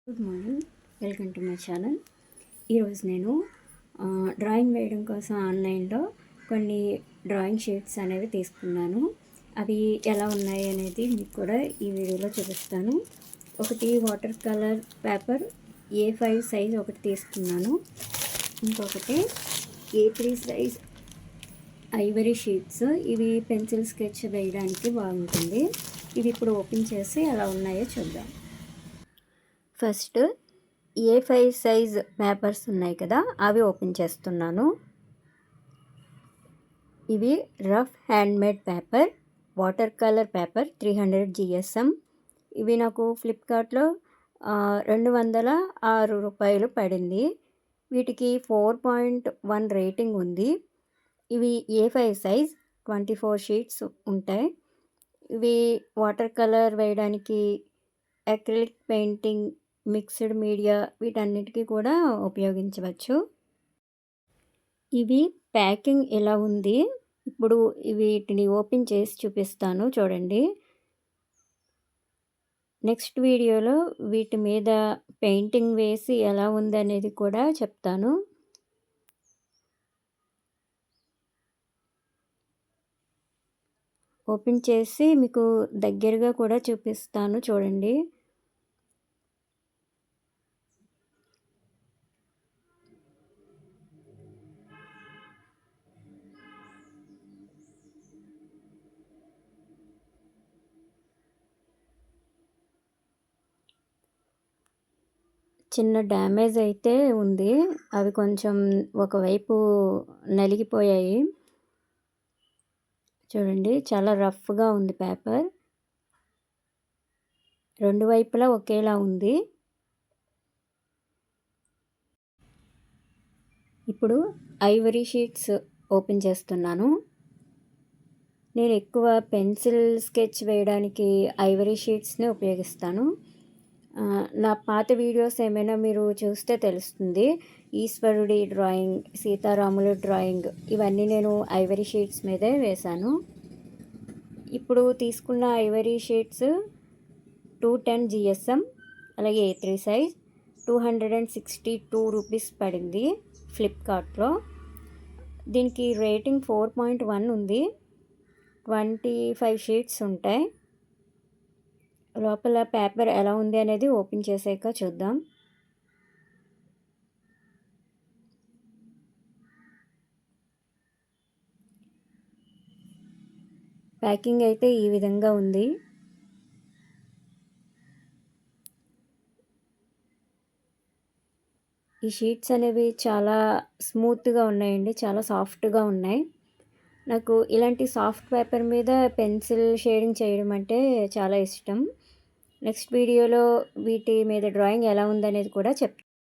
Good morning, welcome to my channel. ఈరోజు నేను drawing వేయడం కోసం ఆన్లైన్లో కొన్ని డ్రాయింగ్ షీట్స్ అనేవి తీసుకున్నాను. అవి ఎలా ఉన్నాయి అనేది మీకు కూడా ఈ వీడియోలో చూపిస్తాను. ఒకటి water colour paper A5 size ఒకటి తీసుకున్నాను. ఇంకొకటి A3 సైజ్ ఐవరీ షీట్స్. ఇవి పెన్సిల్ స్కెచ్ వేయడానికి బాగుంటుంది. ఇవి ఇప్పుడు ఓపెన్ చేసి ఎలా ఉన్నాయో చూద్దాం. ఫస్ట్ A5 సైజ్ పేపర్స్ ఉన్నాయి కదా, అవి ఓపెన్ చేస్తున్నాను. ఇవి rough handmade paper, water colour paper 300 GSM. ఇవి నాకు ఫ్లిప్కార్ట్లో 206 రూపాయలు పడింది. వీటికి 4.1 రేటింగ్ ఉంది. ఇవి A5 సైజ్ 24 షీట్స్ ఉంటాయి. ఇవి వాటర్ కలర్ వేయడానికి, అక్రిలిక్ పెయింటింగ్, మిక్స్డ్ మీడియా వీటన్నిటికీ కూడా ఉపయోగించవచ్చు. ఇవి ప్యాకింగ్ ఎలా ఉంది, ఇప్పుడు వీటిని ఓపెన్ చేసి చూపిస్తాను చూడండి. నెక్స్ట్ వీడియోలో వీటి మీద పెయింటింగ్ వేసి ఎలా ఉంది అనేది కూడా చెప్తాను. ఓపెన్ చేసి మీకు దగ్గరగా కూడా చూపిస్తాను చూడండి. చిన్న డ్యామేజ్ అయితే ఉంది. అవి కొంచెం ఒకవైపు నలిగిపోయాయి. చూడండి, చాలా రఫ్గా ఉంది పేపర్. రెండు వైపులా ఒకేలా ఉంది. ఇప్పుడు ఐవరీ షీట్స్ ఓపెన్ చేస్తున్నాను. నేను ఎక్కువ పెన్సిల్ స్కెచ్ వేయడానికి ఐవరీ షీట్స్ని ఉపయోగిస్తాను. నా పాత వీడియోస్ ఏమైనా మీరు చూస్తే తెలుస్తుంది. ఈశ్వరుడి డ్రాయింగ్, సీతారాముల డ్రాయింగ్, ఇవన్నీ నేను ఐవరీ షీట్స్ మీదే వేశాను. ఇప్పుడు తీసుకున్న ఐవరీ షీట్స్ 210 GSM, అలాగే A3 సైజ్ 262 రూపీస్ పడింది ఫ్లిప్కార్ట్లో. దీనికి రేటింగ్ 4.1 ఉంది. 25 షీట్స్ ఉంటాయి. లోపల పేపర్ ఎలా ఉంది అనేది ఓపెన్ చేసాక చూద్దాం. ప్యాకింగ్ అయితే ఈ విధంగా ఉంది. ఈ షీట్స్ అనేవి చాలా స్మూత్గా ఉన్నాయండి, చాలా సాఫ్ట్గా ఉన్నాయి. నాకు ఇలాంటి సాఫ్ట్ పేపర్ మీద పెన్సిల్ షేడింగ్ చేయడం అంటే చాలా ఇష్టం. నెక్స్ట్ వీడియోలో వీటి మీద డ్రాయింగ్ ఎలా ఉందనేది కూడా చెప్తాను.